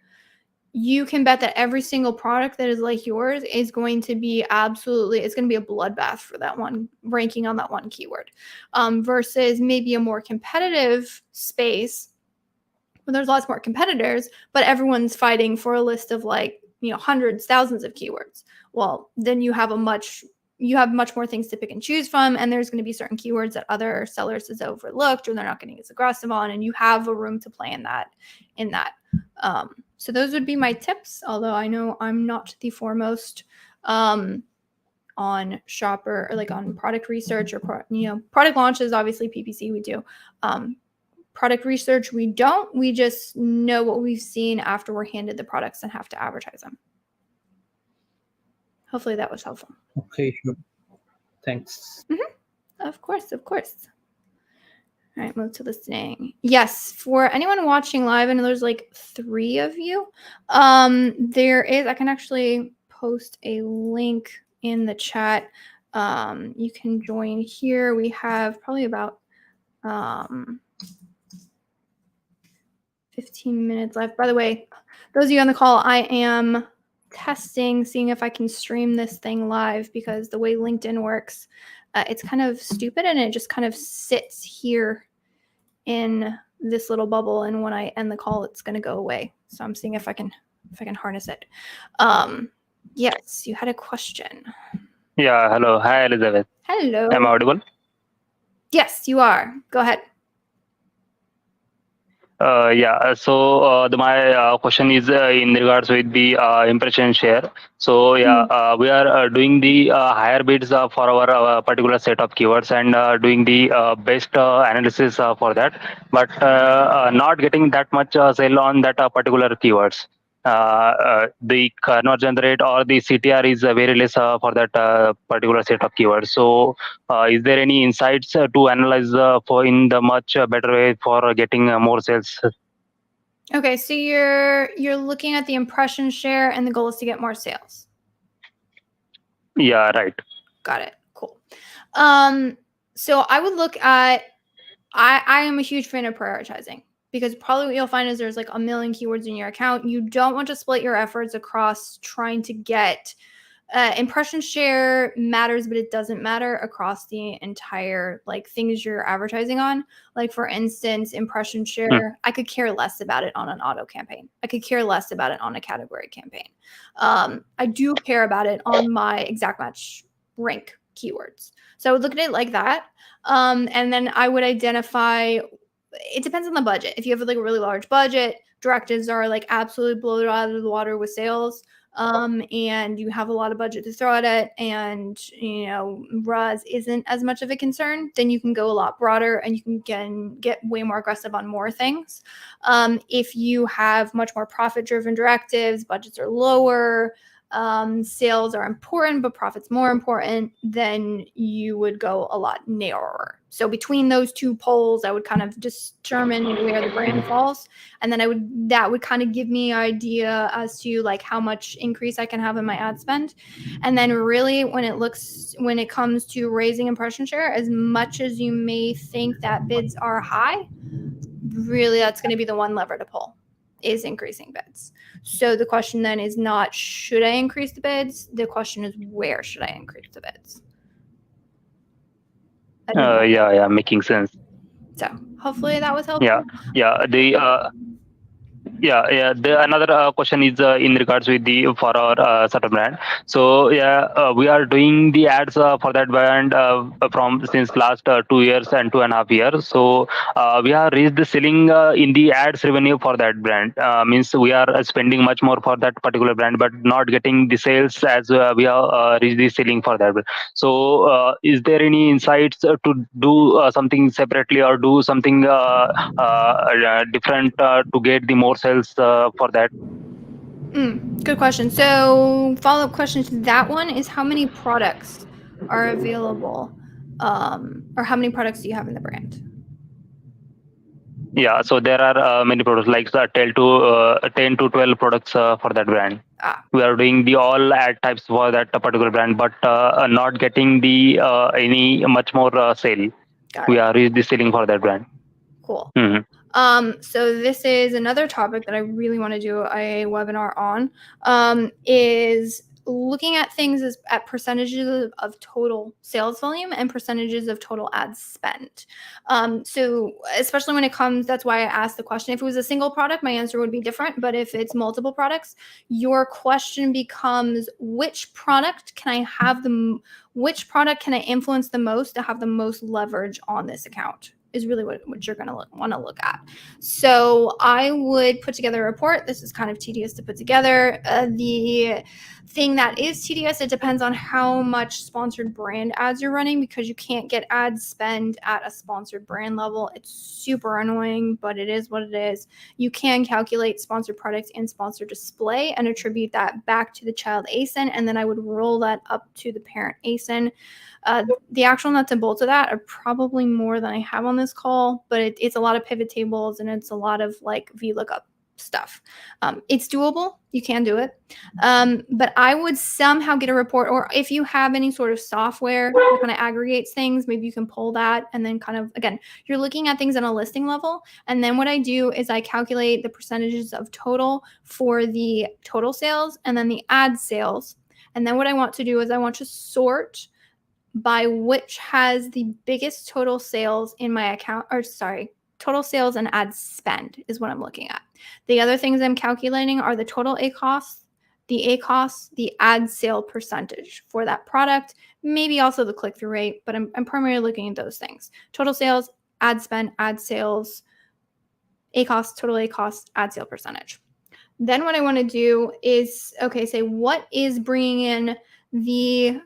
you can bet that every single product that is like yours is going to be it's going to be a bloodbath for that one ranking on that one keyword, versus maybe a more competitive space where there's lots more competitors, but everyone's fighting for a list of hundreds, thousands of keywords. Well, then you have much more things to pick and choose from, and there's going to be certain keywords that other sellers has overlooked or they're not getting as aggressive on, and you have a room to play in that. So those would be my tips, although I know I'm not the foremost on shopper or on product research or product launches. Obviously PPC we do. Product research we don't. We just know what we've seen after we're handed the products and have to advertise them. Hopefully that was helpful. Okay, sure. Thanks. Of course. All right, move to listening. Yes, for anyone watching live, I know there's 3 of you. I can actually post a link in the chat. You can join here. We have probably about 15 minutes left. By the way, those of you on the call, I am testing, seeing if I can stream this thing live, because the way LinkedIn works, It's kind of stupid, and it just kind of sits here in this little bubble, and when I end the call, it's going to go away. So I'm seeing if I can harness it. Yes, you had a question. Yeah, hello. Hi, Elizabeth. Hello. Am I audible? Yes, you are. Go ahead. My question is in regards with the impression share. So we are doing the higher bids for our particular set of keywords and doing the best analysis for that, but not getting that much sale on that particular keywords. The conversion rate or the CTR is very less for that particular set of keywords. So is there any insights to analyze for in the much better way for getting more sales? Okay, so you're looking at the impression share, and the goal is to get more sales. Yeah, right. Got it. Cool. So I would look at. I am a huge fan of prioritizing, because probably what you'll find is there's like a million keywords in your account. You don't want to split your efforts across trying to get. Impression share matters, but it doesn't matter across the entire like things you're advertising on. Like for instance, impression share, I could care less about it on an auto campaign. I could care less about it on a category campaign. I do care about it on my exact match rank keywords. So I would look at it like that. And then I would identify, it depends on the budget. If you have like a really large budget, directives are like absolutely blow it out of the water with sales. And you have a lot of budget to throw at it, and ROAS isn't as much of a concern, then you can go a lot broader and you can get way more aggressive on more things. If you have much more profit-driven directives, budgets are lower, sales are important, but profit's more important, then you would go a lot narrower. So between those two poles, I would kind of determine where the brand falls. And then that would kind of give me an idea as to like how much increase I can have in my ad spend. And then really when it comes to raising impression share, as much as you may think that bids are high, really that's going to be the one lever to pull, is increasing bids. So the question then is not, should I increase the bids? The question is, where should I increase the bids? Making sense. So hopefully that was helpful. The another question is in regards with for our startup brand. So we are doing the ads for that brand from since last 2 years and 2.5 years. So we have reached the ceiling in the ads revenue for that brand. Means we are spending much more for that particular brand, but not getting the sales as we have reached the ceiling for that brand. So is there any insights to do something separately or do something different to get the more sales for that? Good question. So follow-up question to that one is, how many products are available, or how many products do you have in the brand? Yeah, so there are many products, like 10 to 12 products for that brand. We are doing the all ad types for that particular brand, but not getting the any much more sale. We are reached the ceiling for that brand. Cool. So this is another topic that I really want to do a webinar on, is looking at things at percentages of total sales volume and percentages of total ad spend. So especially when it comes, that's why I asked the question. If it was a single product, my answer would be different. But if it's multiple products, your question becomes, which product can I influence the most to have the most leverage on this account? Is really what you're going to want to look at. So I would put together a report. This is kind of tedious to put together. The thing that is tedious, it depends on how much sponsored brand ads you're running, because you can't get ad spend at a sponsored brand level. It's super annoying, but it is what it is. You can calculate sponsored products and sponsored display and attribute that back to the child ASIN, and then I would roll that up to the parent ASIN. The actual nuts and bolts of that are probably more than I have on this call, but it's a lot of pivot tables and it's a lot of like VLOOKUP stuff. It's doable. You can do it. But I would somehow get a report, or if you have any sort of software that kind of aggregates things, maybe you can pull that, and then kind of, again, you're looking at things on a listing level. And then what I do is I calculate the percentages of total for the total sales and then the ad sales. And then what I want to do is I want to sort by which has the biggest total sales in my account, or sorry, total sales and ad spend is what I'm looking at. The other things I'm calculating are the total ACoS, the ad sale percentage for that product, maybe also the click-through rate, but I'm primarily looking at those things. Total sales, ad spend, ad sales, ACoS, total ACoS, ad sale percentage. Then what I want to do is, okay, say what is bringing in the,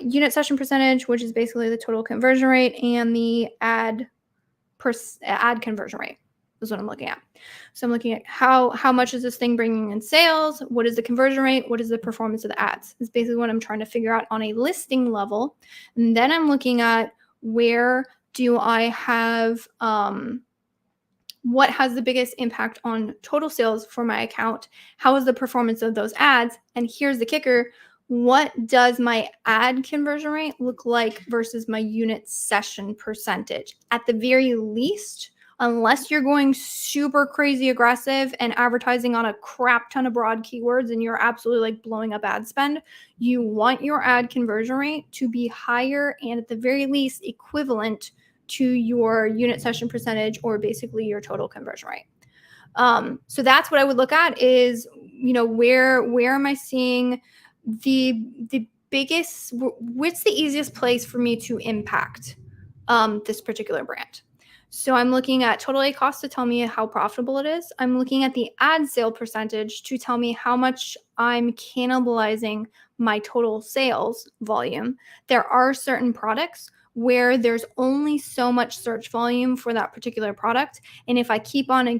unit session percentage, which is basically the total conversion rate, and the ad conversion rate is what I'm looking at. So I'm looking at how much is this thing bringing in sales? What is the conversion rate? What is the performance of the ads? Is basically what I'm trying to figure out on a listing level. And then I'm looking at where do I have, what has the biggest impact on total sales for my account? How is the performance of those ads? And here's the kicker. What does my ad conversion rate look like versus my unit session percentage? At the very least, unless you're going super crazy aggressive and advertising on a crap ton of broad keywords and you're absolutely like blowing up ad spend, you want your ad conversion rate to be higher and at the very least equivalent to your unit session percentage or basically your total conversion rate. So that's what I would look at is, where am I seeing the biggest, what's the easiest place for me to impact this particular brand? So I'm looking at total ACoS to tell me how profitable it is. I'm looking at the ad sale percentage to tell me how much I'm cannibalizing my total sales volume. There are certain products where there's only so much search volume for that particular product. And if I keep on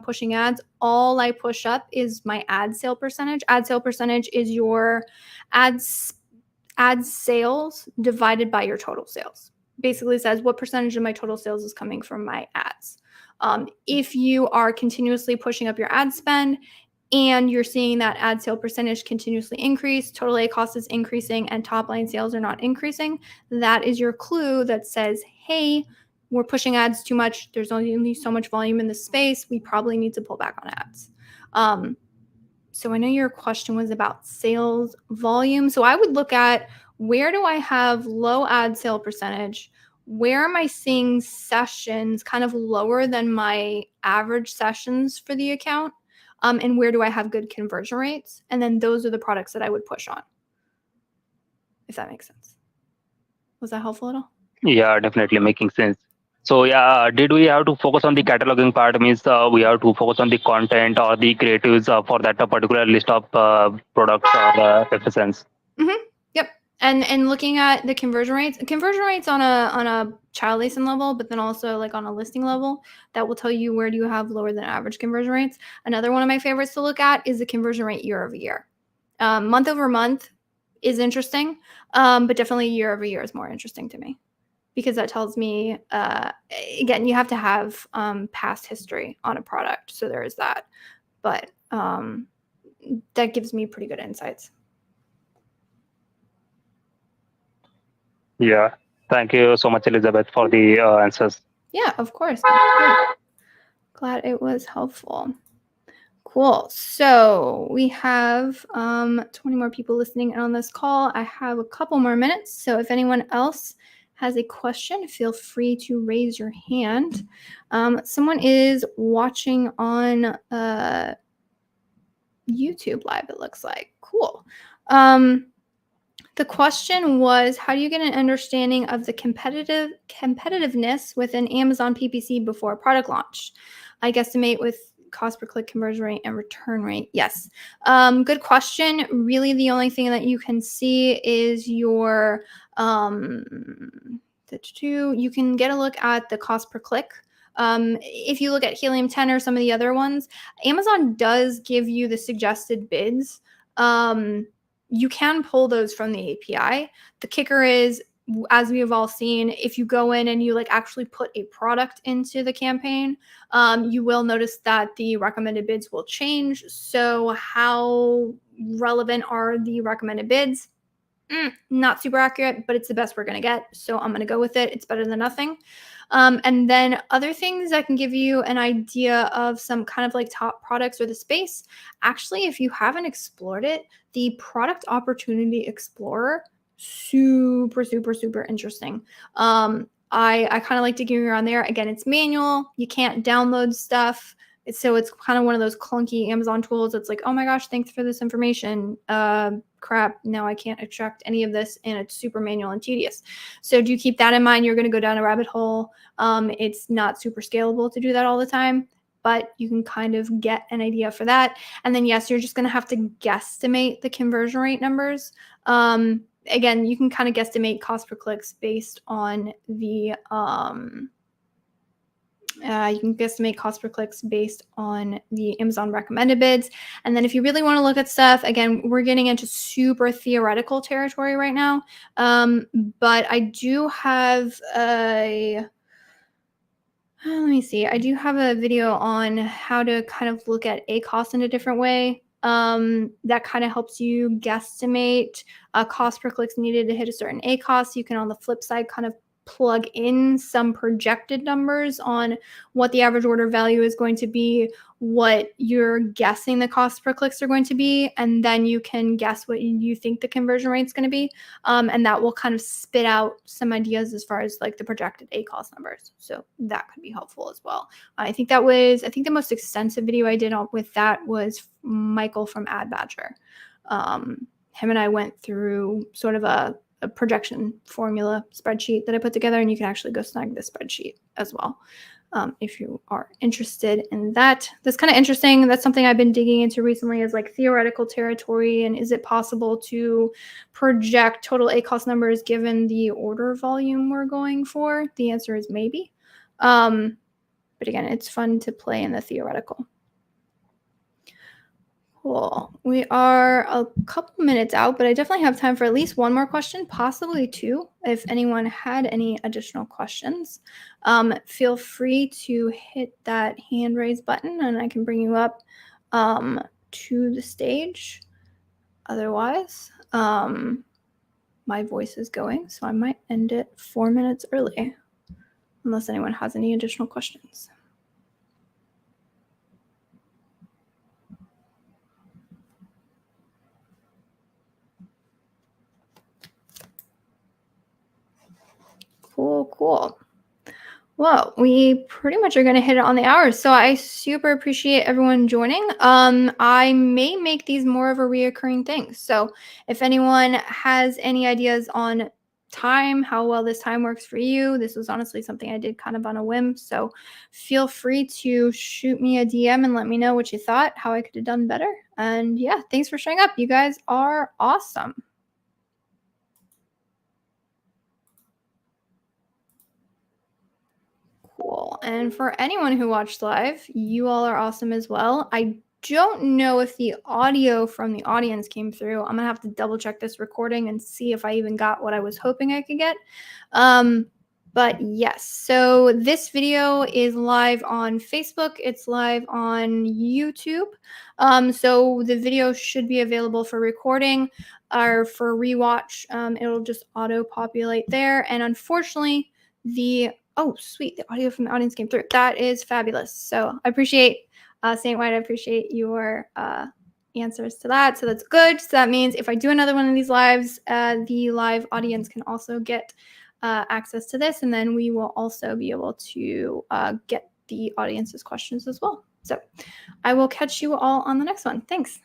pushing ads, all I push up is my ad sale percentage. Ad sale percentage is your ad sales divided by your total sales. Basically says what percentage of my total sales is coming from my ads. If you are continuously pushing up your ad spend and you're seeing that ad sale percentage continuously increase, total ACoS is increasing, and top line sales are not increasing, that is your clue that says, hey, we're pushing ads too much. There's only so much volume in the space. We probably need to pull back on ads. So I know your question was about sales volume. So I would look at where do I have low ad sale percentage? Where am I seeing sessions kind of lower than my average sessions for the account? And where do I have good conversion rates? And then those are the products that I would push on, if that makes sense. Was that helpful at all? Yeah, definitely making sense. So did we have to focus on the cataloging part? Means we have to focus on the content or the creatives for that particular list of products or reference. Mm-hmm. Yep. And looking at the conversion rates on a child ASIN level, but then also like on a listing level, that will tell you where do you have lower than average conversion rates. Another one of my favorites to look at is the conversion rate year over year. Month over month is interesting, but definitely year over year is more interesting to me because that tells me, again, you have to have past history on a product. So there is that, but that gives me pretty good insights. Yeah. Thank you so much, Elizabeth, for the answers. Yeah, of course. Glad it was helpful. Cool. So we have 20 more people listening on this call. I have a couple more minutes. So if anyone else has a question, feel free to raise your hand. Someone is watching on YouTube Live, it looks like. Cool. The question was, how do you get an understanding of the competitiveness within Amazon PPC before product launch? I guesstimate with cost per click, conversion rate, and return rate. Yes. Good question. Really, the only thing that you can see is your, you can get a look at the cost per click. If you look at Helium 10 or some of the other ones, Amazon does give you the suggested bids. You can pull those from the API. The kicker is, as we have all seen, if you go in and you like actually put a product into the campaign, you will notice that the recommended bids will change. So how relevant are the recommended bids? not super accurate, but it's the best we're going to get. So I'm going to go with it. It's better than nothing. And then other things that can give you an idea of some kind of like top products or the space. Actually, if you haven't explored it, the Product Opportunity Explorer, super, super, super interesting. I kind of like digging around there. Again, it's manual. You can't download stuff. So it's kind of one of those clunky Amazon tools. It's like, oh my gosh, thanks for this information. Crap, now I can't extract any of this, and it's super manual and tedious. So do keep that in mind. You're going to go down a rabbit hole. It's not super scalable to do that all the time, but you can kind of get an idea for that. And then yes, you're just going to have to guesstimate the conversion rate numbers. Again, you can kind of guesstimate cost per clicks based on the Amazon recommended bids. And then if you really want to look at stuff, again, we're getting into super theoretical territory right now. But I do have let me see. I do have a video on how to kind of look at ACoS in a different way. That kind of helps you guesstimate cost per clicks needed to hit a certain ACoS. You can, on the flip side, kind of plug in some projected numbers on what the average order value is going to be, what you're guessing the cost per clicks are going to be, and then you can guess what you think the conversion rate is going to be. And that will kind of spit out some ideas as far as like the projected ACoS numbers. So that could be helpful as well. I think the most extensive video I did with that was Michael from Ad Badger. Him and I went through sort of a projection formula spreadsheet that I put together, and you can actually go snag this spreadsheet as well if you are interested in that. That's kind of interesting. That's something I've been digging into recently, is like theoretical territory, and is it possible to project total ACoS numbers given the order volume we're going for? The answer is maybe. But again, it's fun to play in the theoretical. Cool. We are a couple minutes out, but I definitely have time for at least one more question, possibly two, if anyone had any additional questions. Feel free to hit that hand raise button and I can bring you up to the stage. Otherwise, my voice is going, so I might end it 4 minutes early, unless anyone has any additional questions. Cool. Well, we pretty much are going to hit it on the hour. So I super appreciate everyone joining. I may make these more of a reoccurring thing. So if anyone has any ideas on time, how well this time works for you, this was honestly something I did kind of on a whim. So feel free to shoot me a DM and let me know what you thought, how I could have done better. And yeah, thanks for showing up. You guys are awesome. Cool. And for anyone who watched live, you all are awesome as well. I don't know if the audio from the audience came through. I'm gonna have to double check this recording and see if I even got what I was hoping I could get. But yes, so this video is live on Facebook. It's live on YouTube. So the video should be available for recording or for rewatch. It'll just auto-populate there. And unfortunately, oh, sweet. The audio from the audience came through. That is fabulous. So I appreciate St. White. I appreciate your answers to that. So that's good. So that means if I do another one of these lives, the live audience can also get access to this. And then we will also be able to get the audience's questions as well. So I will catch you all on the next one. Thanks.